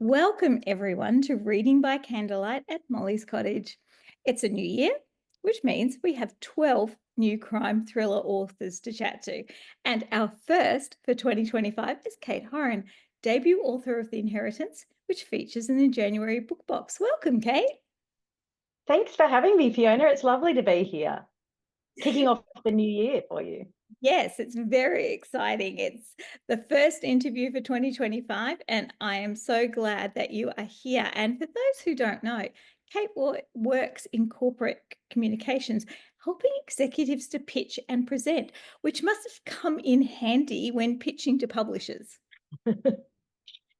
Welcome, everyone, to Reading by Candlelight at Molly's Cottage. It's a new year, which means we have 12 new crime thriller authors to chat to. And our first for 2025 is Kate Horan, debut author of The Inheritance, which features in the January book box. Welcome, Kate. Thanks for having me, Fiona. It's lovely to be here. Kicking off the new year for you. Yes, it's very exciting. It's the first interview for 2025, and I am so glad that you are here. And for those who don't know, Kate works in corporate communications, helping executives to pitch and present, which must have come in handy when pitching to publishers.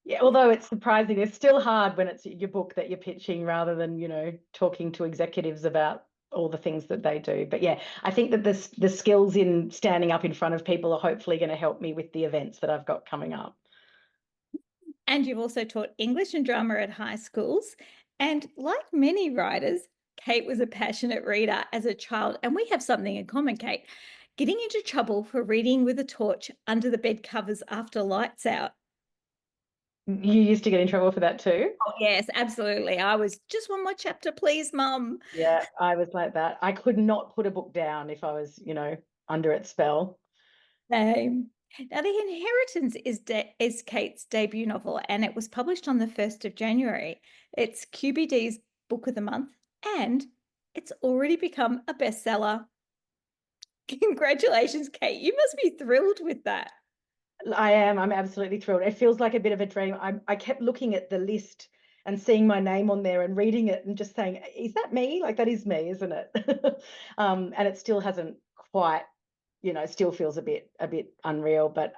Yeah, although it's surprising, it's still hard when it's your book that you're pitching rather than, talking to executives about all the things that they do. But yeah, I think that the skills in standing up in front of people are hopefully going to help me with the events that I've got coming up. And you've also taught English and drama at high schools. And like many writers, Kate was a passionate reader as a child. And we have something in common, Kate, getting into trouble for reading with a torch under the bed covers after lights out. You used to get in trouble for that too? Oh, yes, absolutely. I was just one more chapter, please, Mum. Yeah, I was like that. I could not put a book down if I was, under its spell. Now, The Inheritance is Kate's debut novel, and it was published on the 1st of January. It's QBD's Book of the Month, and it's already become a bestseller. Congratulations, Kate. You must be thrilled with that. I am. I'm absolutely thrilled. It feels like a bit of a dream. I kept looking at the list and seeing my name on there and reading it and just saying, is that me? Like, that is me, isn't it? And it still hasn't quite, still feels a bit unreal. But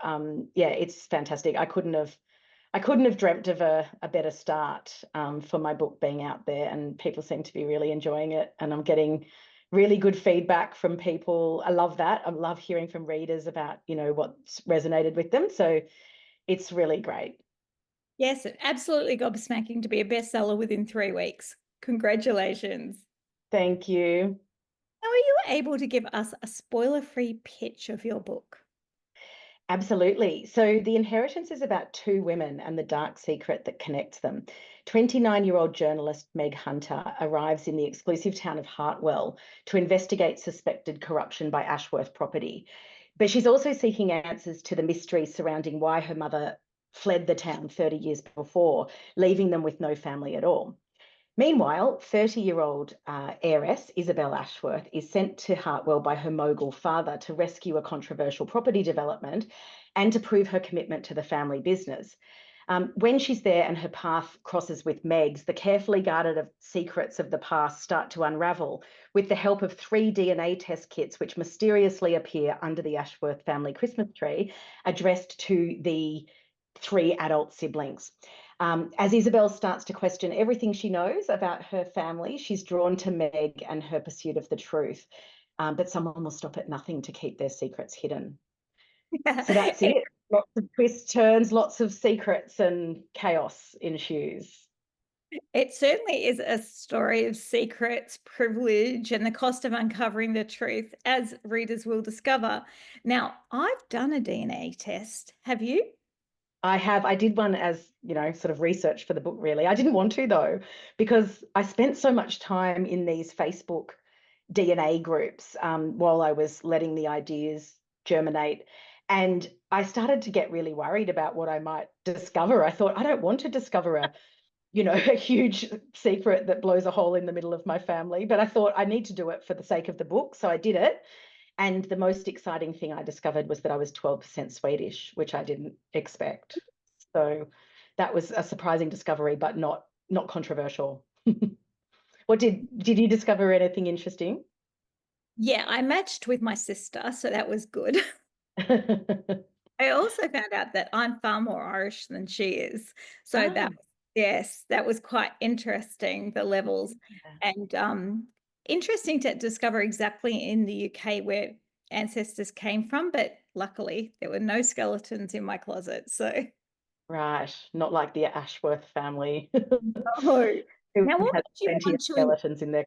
yeah, it's fantastic. I couldn't have dreamt of a better start for my book being out there, and people seem to be really enjoying it. And I'm getting really good feedback from people. I love that. I love hearing from readers about, what's resonated with them. So it's really great. Yes, absolutely gobsmacking to be a bestseller within 3 weeks. Congratulations. Thank you. Now, are you able to give us a spoiler-free pitch of your book? Absolutely. So The Inheritance is about two women and the dark secret that connects them. 29-year-old journalist Meg Hunter arrives in the exclusive town of Hartwell to investigate suspected corruption by Ashworth Property. But she's also seeking answers to the mystery surrounding why her mother fled the town 30 years before, leaving them with no family at all. Meanwhile, 30-year-old heiress Isabel Ashworth is sent to Hartwell by her mogul father to rescue a controversial property development and to prove her commitment to the family business. When she's there and her path crosses with Meg's, the carefully guarded secrets of the past start to unravel with the help of 3 DNA test kits, which mysteriously appear under the Ashworth family Christmas tree, addressed to the 3 adult siblings. As Isabel starts to question everything she knows about her family, she's drawn to Meg and her pursuit of the truth. But someone will stop at nothing to keep their secrets hidden. So that's it. Lots of twists, turns, lots of secrets, and chaos ensues. It certainly is a story of secrets, privilege, and the cost of uncovering the truth, as readers will discover. Now, I've done a DNA test. Have you? I did one as, sort of research for the book, really. I didn't want to, though, because I spent so much time in these Facebook DNA groups while I was letting the ideas germinate. And I started to get really worried about what I might discover. I thought, I don't want to discover a huge secret that blows a hole in the middle of my family. But I thought I need to do it for the sake of the book. So I did it. And the most exciting thing I discovered was that I was 12% Swedish, which I didn't expect. So that was a surprising discovery, but not controversial. What did you discover anything interesting? Yeah, I matched with my sister, so that was good. I also found out that I'm far more Irish than she is. So Ah, yes, that was quite interesting, the levels. And interesting to discover exactly in the UK where ancestors came from, but luckily there were no skeletons in my closet. So right. Not like the Ashworth family no. who Now what has made you plenty of want to skeletons in their.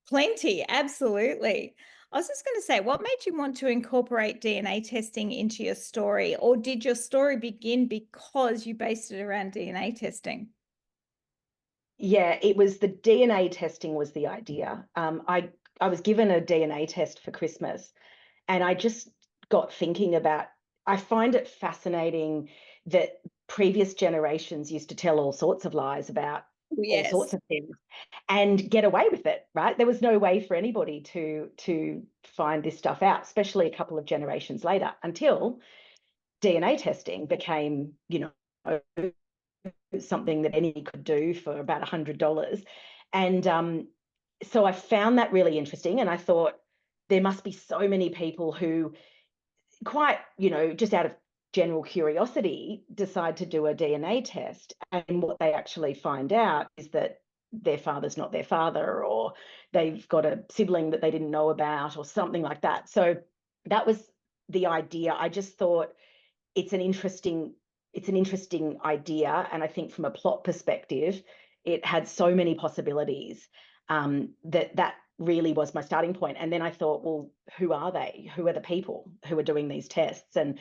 plenty, absolutely. I was just going to say, what made you want to incorporate DNA testing into your story? Or did your story begin because you based it around DNA testing? Yeah, it was the DNA testing was the idea. I was given a DNA test for Christmas, and I just got thinking about. I find it fascinating that previous generations used to tell all sorts of lies about all Yes. sorts of things and get away with it, right? There was no way for anybody to find this stuff out, especially a couple of generations later, until DNA testing became, something that any could do for about $100. And so I found that really interesting. And I thought there must be so many people who, quite, just out of general curiosity, decide to do a DNA test. And what they actually find out is that their father's not their father, or they've got a sibling that they didn't know about, or something like that. So that was the idea. I just thought it's an interesting idea, and I think from a plot perspective it had so many possibilities, that really was my starting point. And then I thought, well, who are they? Who are the people who are doing these tests? And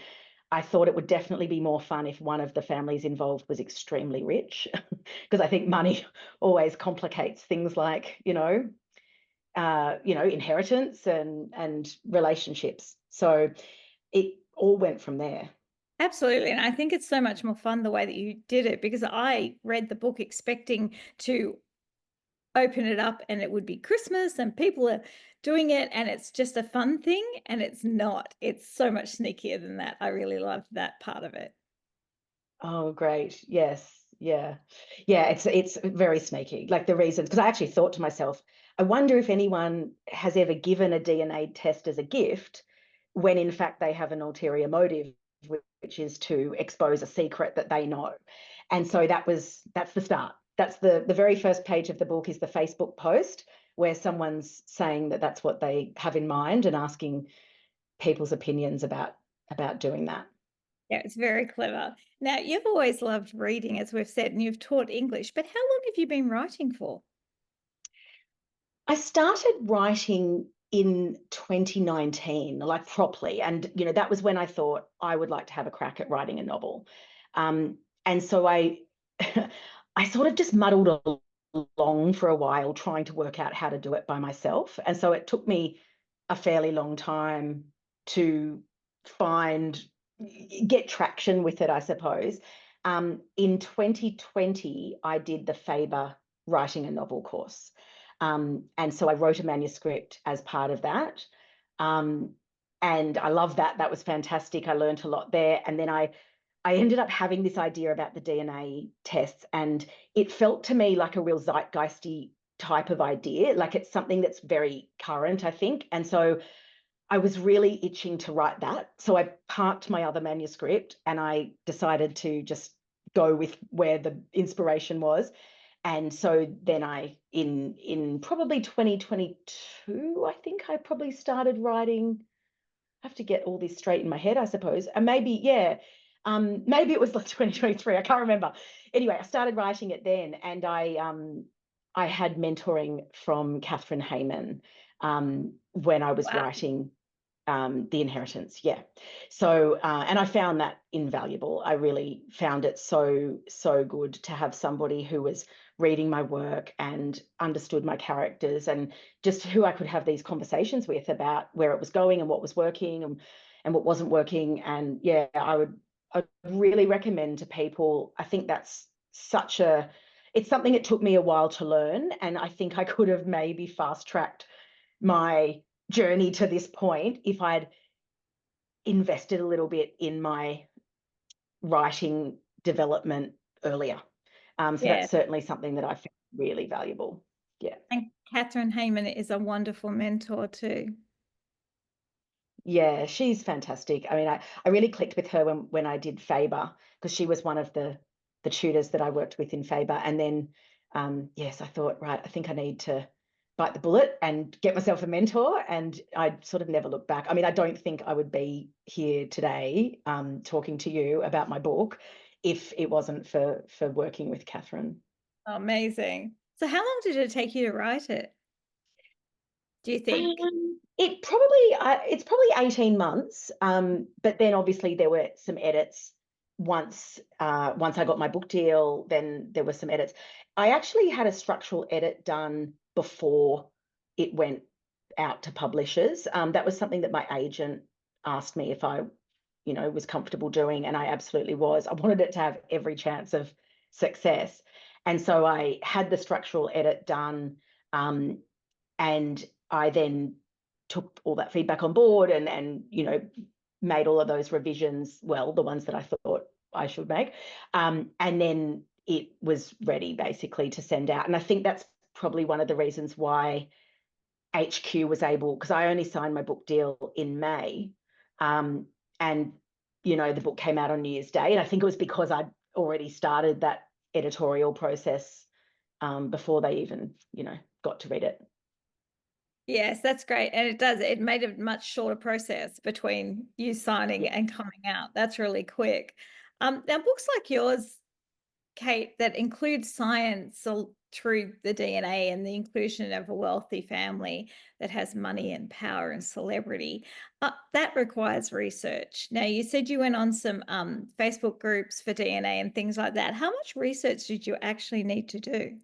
I thought it would definitely be more fun if one of the families involved was extremely rich, because I think money always complicates things like, inheritance and relationships. So it all went from there. Absolutely. And I think it's so much more fun the way that you did it, because I read the book expecting to open it up and it would be Christmas and people are doing it and it's just a fun thing. And it's not. It's so much sneakier than that. I really loved that part of it. Oh, great. Yes. Yeah. Yeah, it's very sneaky. Like the reasons, because I actually thought to myself, I wonder if anyone has ever given a DNA test as a gift when in fact they have an ulterior motive, which is to expose a secret that they know. And so that's the start. That's the very first page of the book is the Facebook post where someone's saying that that's what they have in mind and asking people's opinions about doing that. Yeah, it's very clever. Now, you've always loved reading, as we've said, and you've taught English, but how long have you been writing for? I started writing in 2019, like properly. And, that was when I thought I would like to have a crack at writing a novel. And so I sort of just muddled along for a while trying to work out how to do it by myself. And so it took me a fairly long time to find, get traction with it, I suppose. In 2020, I did the Faber writing a novel course. And so I wrote a manuscript as part of that. Um, and I love that. That was fantastic. I learned a lot there. And then I ended up having this idea about the DNA tests, and it felt to me like a real zeitgeisty type of idea. Like it's something that's very current, I think. And so I was really itching to write that. So I parked my other manuscript and I decided to just go with where the inspiration was. And so then in probably 2022, I think I probably started writing. I have to get all this straight in my head, I suppose. And maybe, yeah, maybe it was like 2023. I can't remember. Anyway, I started writing it then, and I had mentoring from Catherine Hayman when I was Wow. writing the inheritance. Yeah. So, and I found that invaluable. I really found it so good to have somebody who was reading my work and understood my characters, and just who I could have these conversations with about where it was going and what was working and what wasn't working. And yeah, I'd really recommend to people. I think that's it's something it took me a while to learn. And I think I could have maybe fast tracked my journey to this point if I'd invested a little bit in my writing development earlier. So Yeah. that's certainly something that I found really valuable. Yeah. And Catherine Hayman is a wonderful mentor too. Yeah, she's fantastic. I mean, I really clicked with her when I did Faber, because she was one of the tutors that I worked with in Faber. And then yes, I thought, right, I think I need to bite the bullet and get myself a mentor. And I sort of never looked back. I mean, I don't think I would be here today talking to you about my book if it wasn't for working with Catherine. Amazing. So how long did it take you to write it? do you think? It's probably 18 months. But then obviously there were some edits once I got my book deal, then there were some edits. I actually had a structural edit done before it went out to publishers. That was something that my agent asked me if I, was comfortable doing, and I absolutely was. I wanted it to have every chance of success. And so I had the structural edit done. And I then took all that feedback on board and made all of those revisions, well, the ones that I thought I should make. And then it was ready basically to send out. And I think that's probably one of the reasons why HQ was able, because I only signed my book deal in May. And the book came out on New Year's Day. And I think it was because I'd already started that editorial process before they even, got to read it. Yes, that's great. And it made a much shorter process between you signing Yeah. and coming out. That's really quick. Now, books like yours, Kate, that include science through the DNA and the inclusion of a wealthy family that has money and power and celebrity, that requires research. Now, you said you went on some Facebook groups for DNA and things like that. How much research did you actually need to do?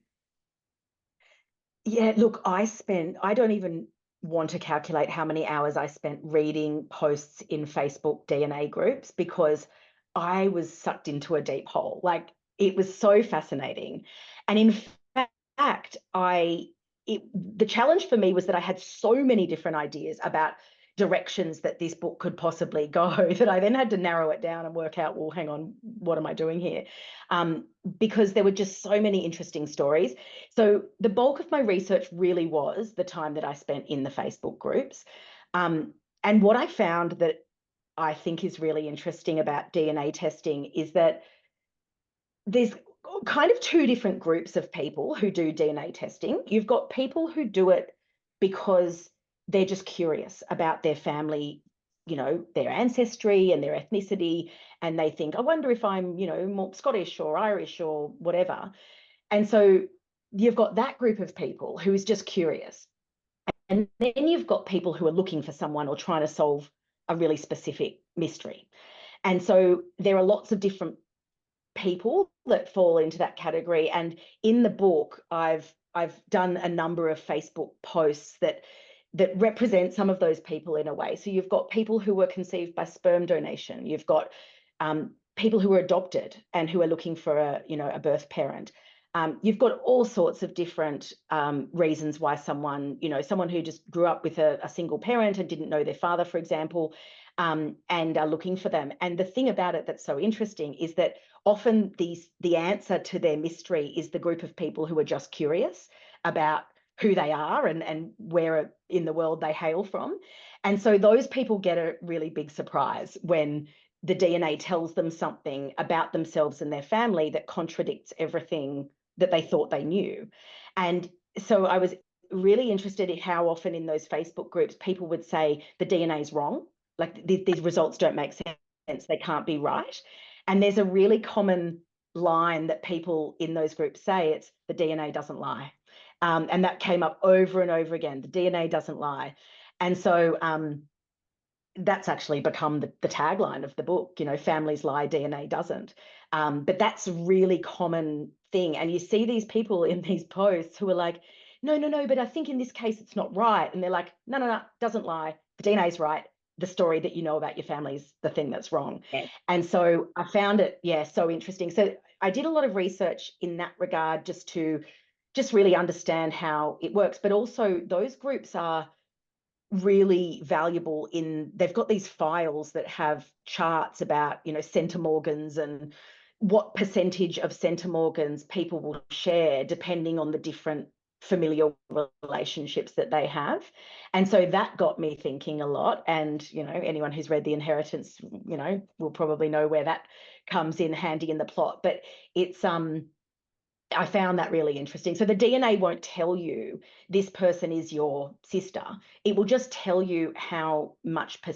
Yeah, look, I don't even want to calculate how many hours I spent reading posts in Facebook DNA groups because I was sucked into a deep hole. Like it was so fascinating. And in fact, the challenge for me was that I had so many different ideas about directions that this book could possibly go that I then had to narrow it down and work out, well, hang on, what am I doing here? Because there were just so many interesting stories. So the bulk of my research really was the time that I spent in the Facebook groups. And what I found that I think is really interesting about DNA testing is that there's kind of two different groups of people who do DNA testing. You've got people who do it because they're just curious about their family, their ancestry and their ethnicity. And they think, I wonder if I'm, more Scottish or Irish or whatever. And so you've got that group of people who is just curious. And then you've got people who are looking for someone or trying to solve a really specific mystery. And so there are lots of different people that fall into that category. And in the book, I've done a number of Facebook posts that represent some of those people in a way. So you've got people who were conceived by sperm donation. You've got people who were adopted and who are looking for a birth parent. You've got all sorts of different reasons why someone who just grew up with a single parent and didn't know their father, for example, and are looking for them. And the thing about it that's so interesting is that often the answer to their mystery is the group of people who are just curious about who they are and where in the world they hail from. And so those people get a really big surprise when the DNA tells them something about themselves and their family that contradicts everything that they thought they knew. And so I was really interested in how often in those Facebook groups people would say the DNA is wrong, like these results don't make sense, they can't be right. And there's a really common line that people in those groups say, it's the DNA doesn't lie. And that came up over and over again, the DNA doesn't lie. And so that's actually become the tagline of the book, families lie, DNA doesn't. But that's a really common thing. And you see these people in these posts who are like, no, but I think in this case it's not right. And they're like, no, doesn't lie. The DNA is right. The story that you know about your family is the thing that's wrong. Yes. And so I found it, so interesting. So I did a lot of research in that regard just really understand how it works. But also those groups are really valuable they've got these files that have charts about centimorgans and what percentage of centimorgans people will share depending on the different familial relationships that they have. And so that got me thinking a lot. And anyone who's read The Inheritance will probably know where that comes in handy in the plot. But it's I found that really interesting. So the DNA won't tell you this person is your sister. It will just tell you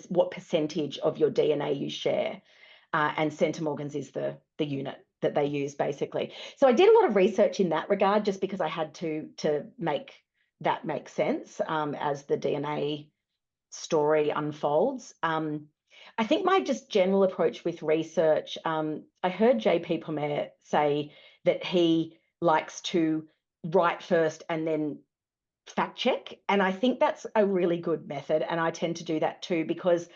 what percentage of your DNA you share. And centimorgans is the unit that they use basically. So I did a lot of research in that regard just because I had to make that makes sense as the DNA story unfolds. I think my just general approach with research, I heard JP Pomer say that he likes to write first and then fact check. And I think that's a really good method. And I tend to do that too, because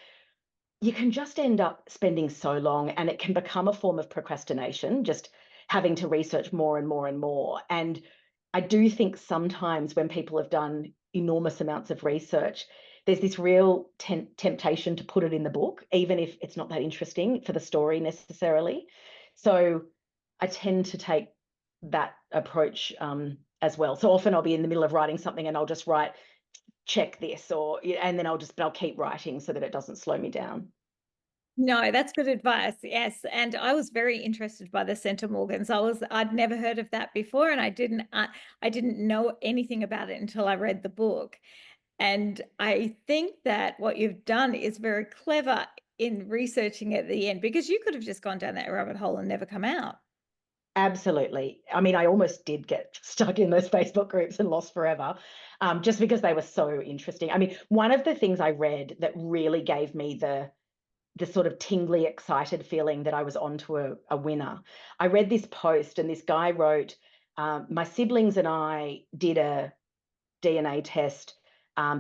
you can just end up spending so long and it can become a form of procrastination, just having to research more and more and more. And I do think sometimes when people have done enormous amounts of research, there's this real temptation to put it in the book, even if it's not that interesting for the story necessarily. So I tend to take that approach as well. So often I'll be in the middle of writing something and I'll just write, check this, or, and then I'll keep writing so that it doesn't slow me down. No, that's good advice. Yes, and I was very interested by the centimorgans. I'd never heard of that before, and I didn't know anything about it until I read the book. And I think that what you've done is very clever in researching at the end, because you could have just gone down that rabbit hole and never come out. Absolutely. I mean, I almost did get stuck in those Facebook groups and lost forever, just because they were so interesting. I mean, one of the things I read that really gave me the sort of tingly, excited feeling that I was onto a winner. I read this post, and this guy wrote, "My siblings and I did a DNA test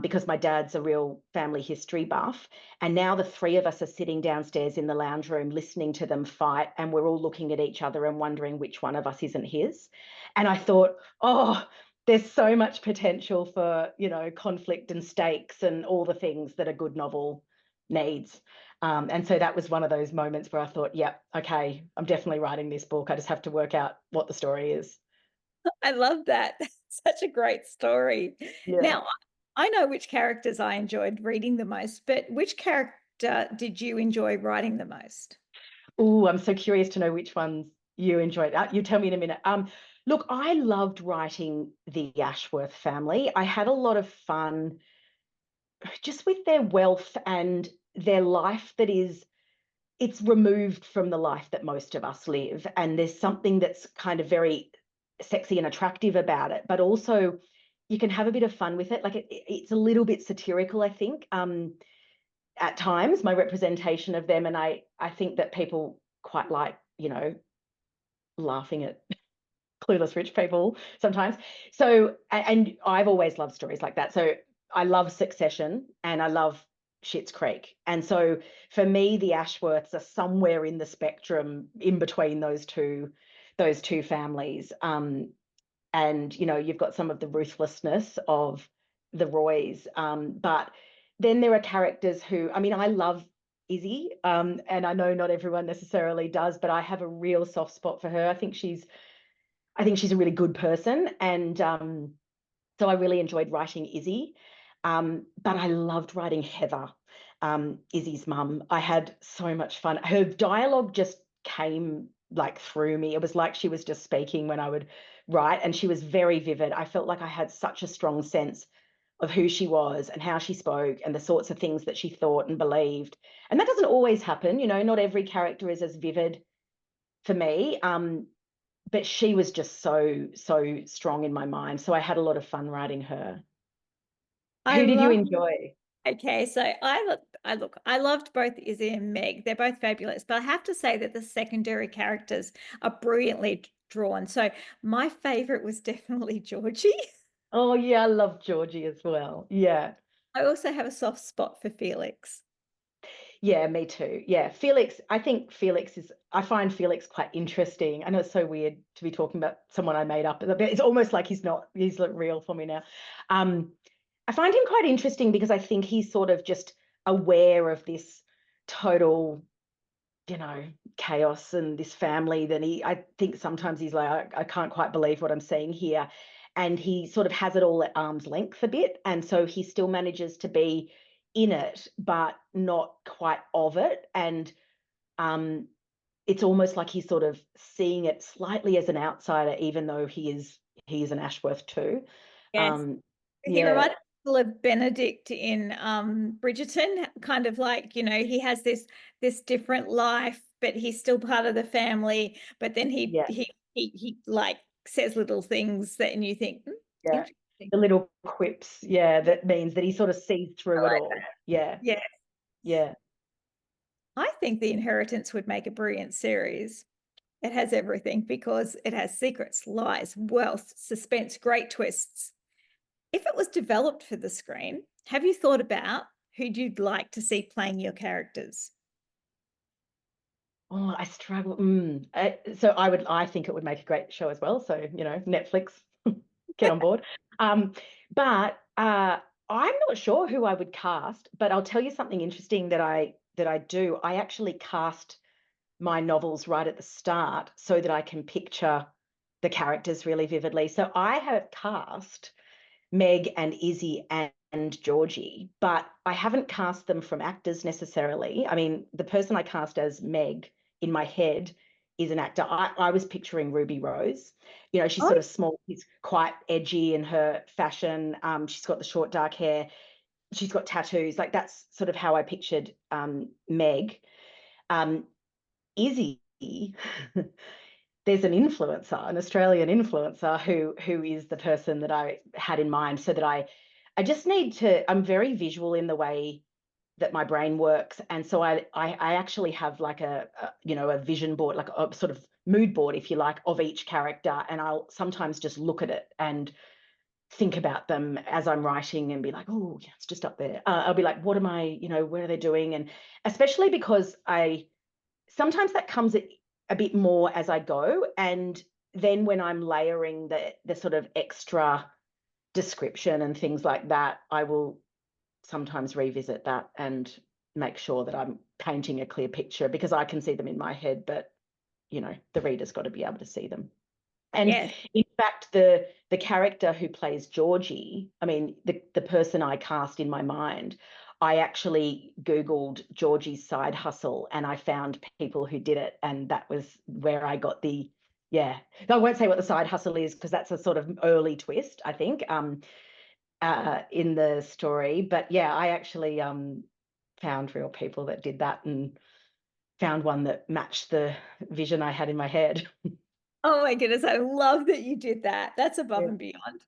because my dad's a real family history buff. And now the three of us are sitting downstairs in the lounge room listening to them fight. And we're all looking at each other and wondering which one of us isn't his." And I thought, oh, there's so much potential for, conflict and stakes and all the things that a good novel needs. And so that was one of those moments where I thought, yep, okay, I'm definitely writing this book. I just have to work out what the story is. I love that. Such a great story. Yeah. Now, I know which characters I enjoyed reading the most, but which character did you enjoy writing the most? Oh, I'm so curious to know which ones you enjoyed. You tell me in a minute. Look, I loved writing the Ashworth family. I had a lot of fun just with their wealth and their life that is, it's removed from the life that most of us live. And there's something that's kind of very sexy and attractive about it, but also you can have a bit of fun with it. Like it's a little bit satirical, I think. At times, my representation of them, and I think that people quite like, laughing at clueless rich people sometimes. So, and I've always loved stories like that. So I love Succession and I love Schitt's Creek. And so for me, the Ashworths are somewhere in the spectrum in between those two families. And you've got some of the ruthlessness of the Roys, but then there are characters who, I mean, I love Izzy, and I know not everyone necessarily does, but I have a real soft spot for her. I think she's a really good person, and so I really enjoyed writing Izzy. But I loved writing Heather, Izzy's mum. I had so much fun. Her dialogue just came like through me. It was like she was just speaking when I would write, and she was very vivid. I felt like I had such a strong sense of who she was and how she spoke and the sorts of things that she thought and believed. And that doesn't always happen. Not every character is as vivid for me. But she was just so, so strong in my mind. So I had a lot of fun writing her. I Who did you love enjoy? Okay, so I loved both Izzy and Meg. They're both fabulous, but I have to say that the secondary characters are brilliantly drawn. So my favorite was definitely Georgie. Oh, yeah, I love Georgie as well. Yeah. I also have a soft spot for Felix. Yeah, me too. Yeah, Felix, I find Felix quite interesting. I know it's so weird to be talking about someone I made up, but it's almost like he's like real for me now. Um, I find him quite interesting because I think he's sort of just aware of this total, chaos and this family. I think sometimes he's like, I can't quite believe what I'm seeing here. And he sort of has it all at arm's length a bit. And so he still manages to be in it, but not quite of it. And it's almost like he's sort of seeing it slightly as an outsider, even though he is an Ashworth too. Yes. Um, He yeah, reminded me of Benedict in Bridgerton, kind of like, he has this different life, but he's still part of the family. But then he yeah, he he he like says little things that and you think, yeah. interesting. the little quips, yeah, that means that he sort of sees I through it like all. that. Yeah, Yeah. yeah. I think The Inheritance would make a brilliant series. It has everything because it has secrets, lies, wealth, suspense, great twists. If it was developed for the screen, have you thought about who you'd like to see playing your characters? Oh, I struggle. I think it would make a great show as well. So, Netflix, get on board. Um, but I'm not sure who I would cast, but I'll tell you something interesting that I do. I actually cast my novels right at the start so that I can picture the characters really vividly. So I have cast Meg and Izzy and Georgie, but I haven't cast them from actors necessarily. I mean, the person I cast as Meg in my head is an actor. I was picturing Ruby Rose. She's Oh, sort of small, she's quite edgy in her fashion. She's got the short dark hair, she's got tattoos. Like that's sort of how I pictured Meg. Um, Izzy, there's an influencer, an Australian influencer who is the person that I had in mind, so that I just need to. I'm very visual in the way that my brain works, and so I actually have like a vision board, like a sort of mood board, if you like, of each character, and I'll sometimes just look at it and think about them as I'm writing and be like, oh, yeah, it's just up there. I'll be like, what am I, what are they doing? And especially because I sometimes that comes a bit more as I go. And then when I'm layering the sort of extra description and things like that, I will sometimes revisit that and make sure that I'm painting a clear picture, because I can see them in my head, but the reader's got to be able to see them. And yes. in fact, the character who plays Georgie, I mean, the person I cast in my mind, I actually Googled Georgie's side hustle and I found people who did it. And that was where I got yeah. I won't say what the side hustle is because that's a sort of early twist, I think, in the story. But yeah, I actually found real people that did that and found one that matched the vision I had in my head. Oh my goodness, I love that you did that. That's above Yeah. and beyond.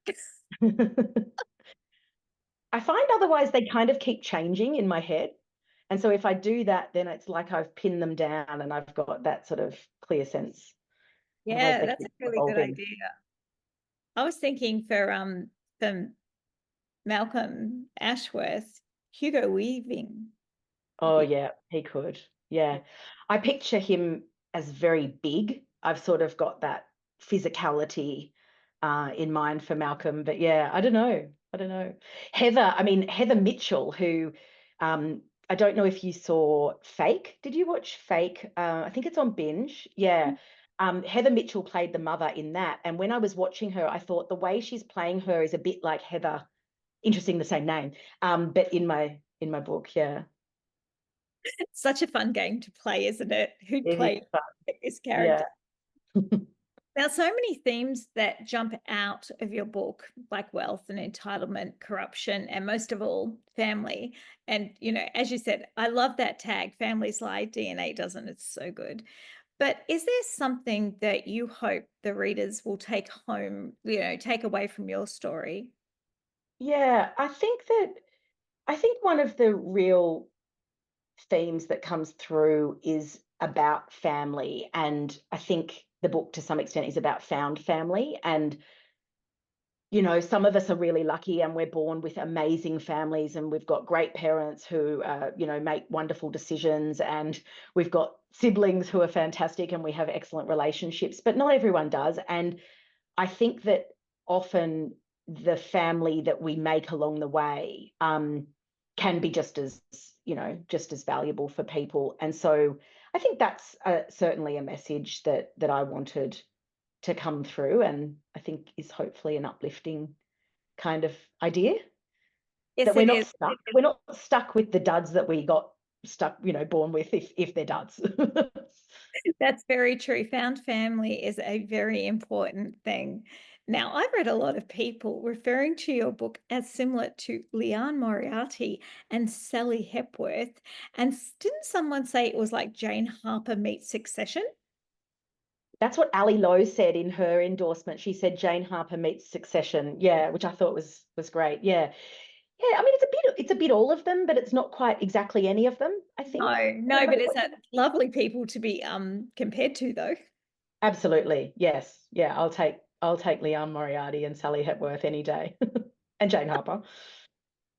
I find otherwise they kind of keep changing in my head. And so if I do that, then it's like I've pinned them down and I've got that sort of clear sense. Otherwise Yeah, they that's a keep really good evolving. idea. I was thinking for Malcolm Ashworth, Hugo Weaving would Oh be yeah, he could. Yeah. I picture him as very big. I've sort of got that physicality in mind for Malcolm. But yeah, I don't know. I don't know. Heather Mitchell, who I don't know if you saw Fake. Did you watch Fake? I think it's on Binge. Yeah. Heather Mitchell played the mother in that. And when I was watching her, I thought the way she's playing her is a bit like Heather. Interesting, the same name. But in my book, yeah. such a fun game to play, isn't it? Who'd It is play fun. this Yeah. character? Now, so many themes that jump out of your book, like wealth and entitlement, corruption, and most of all, family. And, as you said, I love that tag, families lie, DNA doesn't. It's so good. But is there something that you hope the readers will take home, take away from your story? Yeah, I think one of the real themes that comes through is about family. And I think the book to some extent is about found family. And some of us are really lucky and we're born with amazing families and we've got great parents who, make wonderful decisions, and we've got siblings who are fantastic and we have excellent relationships, but not everyone does. And I think that often the family that we make along the way can be just as valuable for people. And so I think that's certainly a message that I wanted to come through, and I think is hopefully an uplifting kind of idea, that Yes, we're it not is. stuck. We're not stuck with the duds that we got stuck, born with, if they're duds. That's very true. Found family is a very important thing. Now, I've read a lot of people referring to your book as similar to Leanne Moriarty and Sally Hepworth. And didn't someone say it was like Jane Harper meets Succession? That's what Ali Lowe said in her endorsement. She said Jane Harper meets Succession. Yeah, which I thought was great. Yeah. Yeah, I mean it's a bit all of them, but it's not quite exactly any of them, I think. No, no, but it's a lovely people to be compared to though. Absolutely. Yes. Yeah, I'll take Leanne Moriarty and Sally Hepworth any day. And Jane Harper.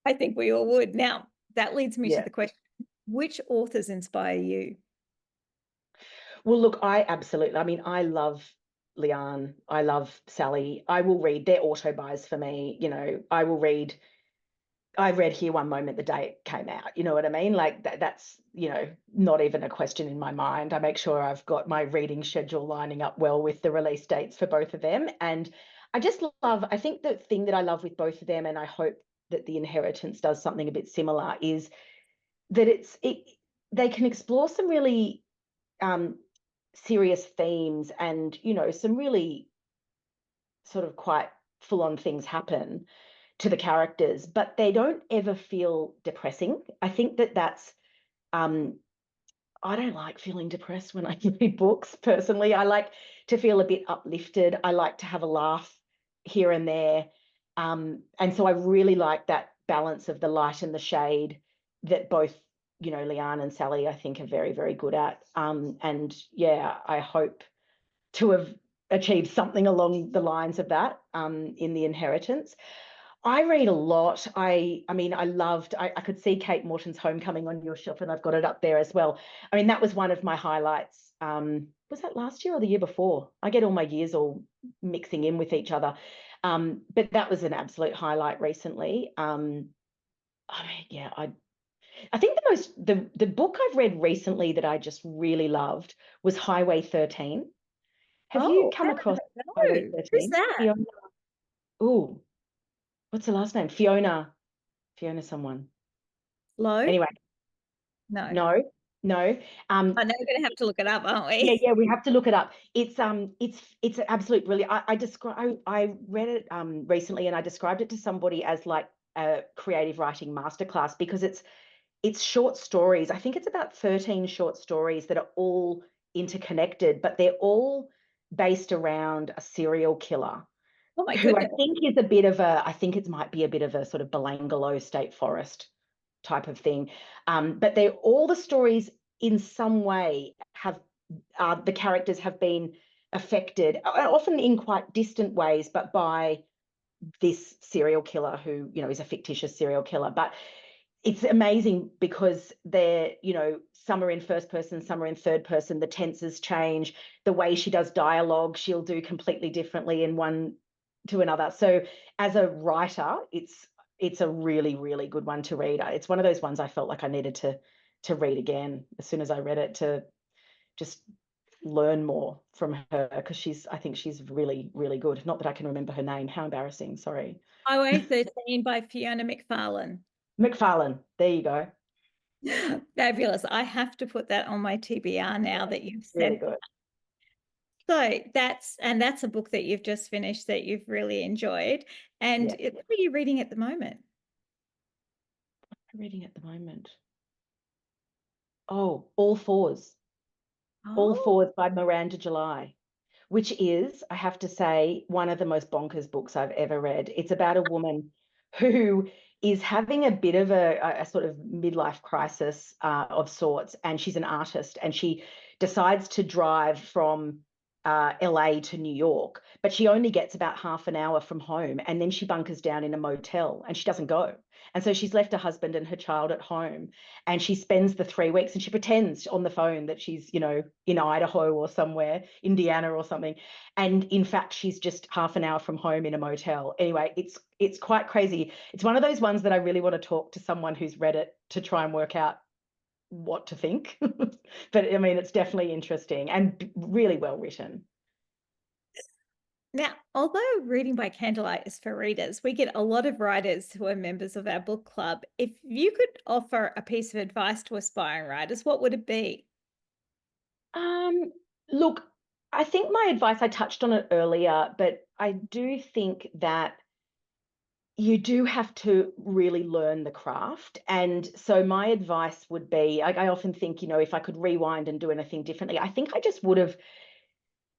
I think we all would. Now, that leads me to Yeah. the question, which authors inspire you? Well, look, I mean, I love Leanne. I love Sally. I will read their auto buys for me. I read Here One Moment the day it came out. You know what I mean? Like that's, not even a question in my mind. I make sure I've got my reading schedule lining up well with the release dates for both of them. And I think the thing that I love with both of them, and I hope that The Inheritance does something a bit similar, is that they can explore some really um, serious themes and, some really sort of quite full on things happen to the characters, but they don't ever feel depressing. I think that's um I don't like feeling depressed when I read books personally. I like to feel a bit uplifted. I like to have a laugh here and there. And so I really like that balance of the light and the shade that both, Leanne and Sally, I think, are very, very good at. And yeah, I hope to have achieved something along the lines of that in The Inheritance. I read a lot. I could see Kate Morton's Homecoming on your shelf, and I've got it up there as well. I mean, that was one of my highlights. Was that last year or the year before? I get all my years all mixing in with each other. But that was an absolute highlight recently. I mean, yeah, I think the book I've read recently that I just really loved was Highway 13. Have you Oh, come across Highway no. Who's 13? that? Fiona, oh, what's the last name? Fiona someone. Low? Anyway, No. no, no. I Um, know we're going to have to look it up, aren't yeah, we? yeah, we have to look it up. It's an absolute brilliant. I read it recently, and I described it to somebody as like a creative writing masterclass because it's short stories. I think it's about 13 short stories that are all interconnected, but they're all based around a serial killer Oh my who I goodness. think I think it might be a bit of a sort of Belangolo State Forest type of thing. But they all the stories in some way have the characters have been affected, often in quite distant ways, but by this serial killer who, is a fictitious serial killer. But it's amazing because some are in first person, some are in third person. The tenses change. The way she does dialogue, she'll do completely differently in one to another. So as a writer, it's a really, really good one to read. It's one of those ones I felt like I needed to read again as soon as I read it to just learn more from her because I think she's really, really good. Not that I can remember her name. How embarrassing. Sorry. Highway 13 by Fiona McFarlane. McFarlane. There you go. Fabulous. I have to put that on my TBR now Yeah, that you've really said. good. So that's a book that you've just finished that you've really enjoyed. And Yeah. what are you reading at the moment? I'm reading at the moment. Oh, All Fours. All Oh, Fours by Miranda July, which is, I have to say, one of the most bonkers books I've ever read. It's about a woman who is having a bit of a sort of midlife crisis of sorts, and she's an artist, and she decides to drive from LA to New York, but she only gets about half an hour from home, and then she bunkers down in a motel, and she doesn't go. And so she's left her husband and her child at home, and she spends the 3 weeks, and she pretends on the phone that she's, in Idaho or somewhere, Indiana or something. And in fact, she's just half an hour from home in a motel. Anyway, it's quite crazy. It's one of those ones that I really want to talk to someone who's read it to try and work out what to think. But I mean, it's definitely interesting and really well written. now, although reading by candlelight is for readers, we get a lot of writers who are members of our book club. If you could offer a piece of advice to aspiring writers, what would it be? Um, Look, I think my advice, I touched on it earlier, but I do think that you do have to really learn the craft. And so my advice would be, I often think, if I could rewind and do anything differently, I think I just would have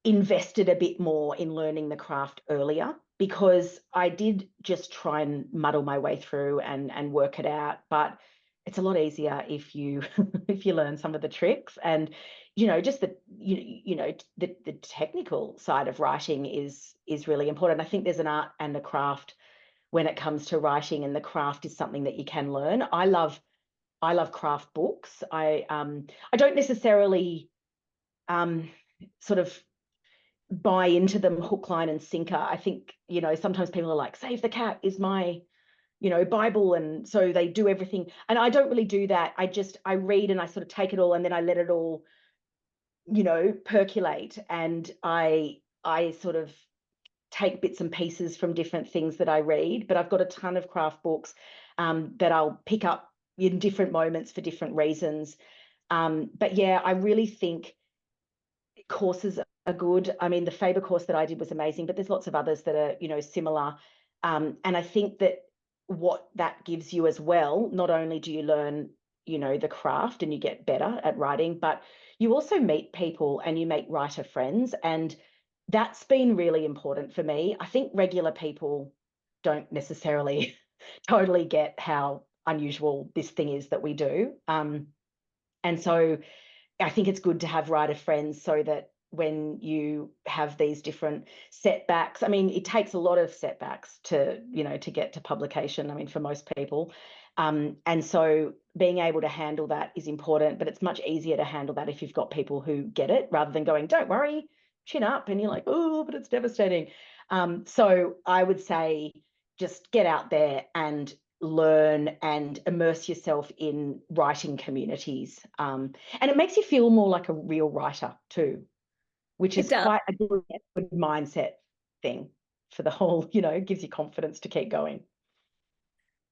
invested a bit more in learning the craft earlier, because I did just try and muddle my way through and work it out. But it's a lot easier if you if you learn some of the tricks, and just the technical side of writing is really important. I think there's an art and a craft when it comes to writing, and the craft is something that you can learn. I love craft books. I don't necessarily sort of buy into them hook, line, and sinker. I think, sometimes people are like, Save the Cat is my, Bible. And so they do everything. And I don't really do that. I read and I sort of take it all, and then I let it all, percolate. And I sort of take bits and pieces from different things that I read. But I've got a ton of craft books that I'll pick up in different moments for different reasons. But yeah, I really think courses are good. I mean, the Faber course that I did was amazing, but there's lots of others that are, similar. And I think that what that gives you as well, not only do you learn, the craft and you get better at writing, but you also meet people and you make writer friends. And that's been really important for me. I think regular people don't necessarily totally get how unusual this thing is that we do. And so I think it's good to have writer friends, so that when you have these different setbacks, I mean, it takes a lot of setbacks to get to publication, I mean, for most people. And so being able to handle that is important, but it's much easier to handle that if you've got people who get it, rather than going, don't worry, chin up. And you're like, oh, but it's devastating. So I would say just get out there and learn and immerse yourself in writing communities. And it makes you feel more like a real writer too, which It is does. quite a good mindset thing for the whole, gives you confidence to keep going.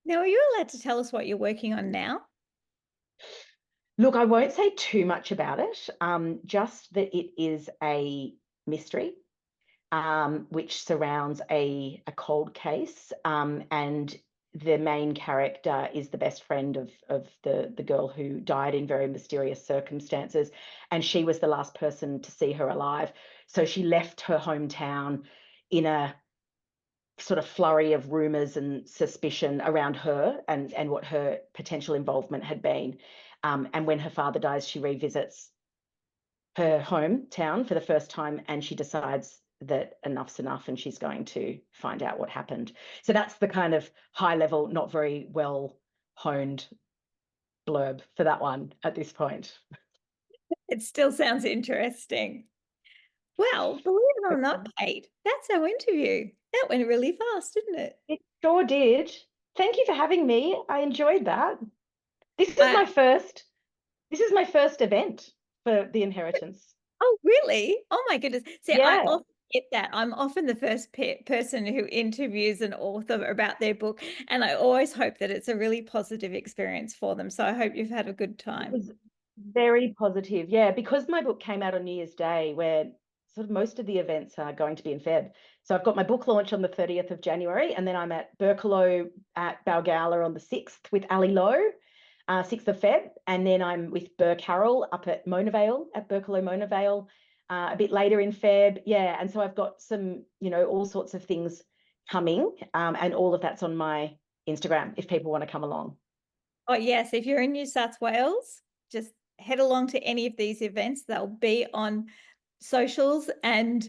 Now, are you allowed to tell us what you're working on now? Look, I won't say too much about it, just that it is a mystery, which surrounds a cold case. And the main character is the best friend of the girl who died in very mysterious circumstances. And she was the last person to see her alive. So she left her hometown in a sort of flurry of rumors and suspicion around her and what her potential involvement had been. And when her father dies, she revisits her hometown for the first time, and she decides that enough's enough and she's going to find out what happened. So that's the kind of high level, not very well honed blurb for that one at this point. It still sounds interesting. Well, believe it or not, Kate, that's our interview. That went really fast, didn't it? It sure did. Thank you for having me. I enjoyed that. This is Uh, my first this is my first event for the inheritance. oh, really? Oh my goodness. See, I Yeah. often get that. I'm often the first person who interviews an author about their book, and I always hope that it's a really positive experience for them. So I hope you've had a good It time. was very positive. Yeah, because my book came out on New Year's Day, where sort of most of the events are going to be in Feb. So I've got my book launch on the 30th of January, and then I'm at Berkelo at Balgowlah on the 6th with Ali Lowe, 6th of Feb. And then I'm with Burr Carroll up at Mona Vale, at Berkelo Mona Vale, a bit later in Feb. Yeah, and so I've got some, all sorts of things coming, and all of that's on my Instagram if people want to come along. Oh, yes. If you're in New South Wales, just head along to any of these events. They'll be on socials. And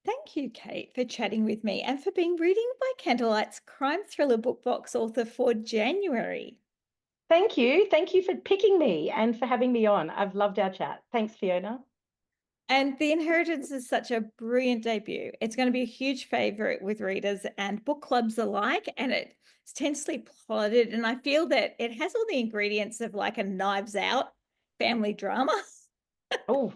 thank you, Kate, for chatting with me and for being Reading by Candlelight's crime thriller book box author for January. Thank you. Thank you for picking me and for having me on. I've loved our chat. Thanks, Fiona. And The Inheritance is such a brilliant debut. It's going to be a huge favorite with readers and book clubs alike. And it's tensely plotted. And I feel that it has all the ingredients of like a Knives Out family drama. Oh,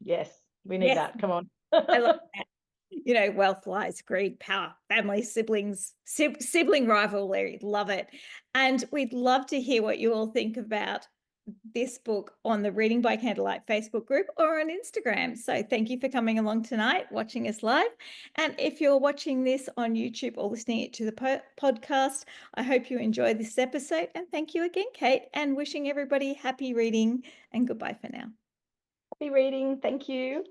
yes, we need Yes, that. Come on. I love that. Wealth, lies, greed, power, family, siblings, sibling rivalry. Love it. And we'd love to hear what you all think about this book on the Reading by Candlelight Facebook group or on Instagram. So thank you for coming along tonight, watching us live. And if you're watching this on YouTube or listening to the podcast, I hope you enjoyed this episode. And thank you again, Kate, and wishing everybody happy reading and goodbye for now. Happy reading. Thank you.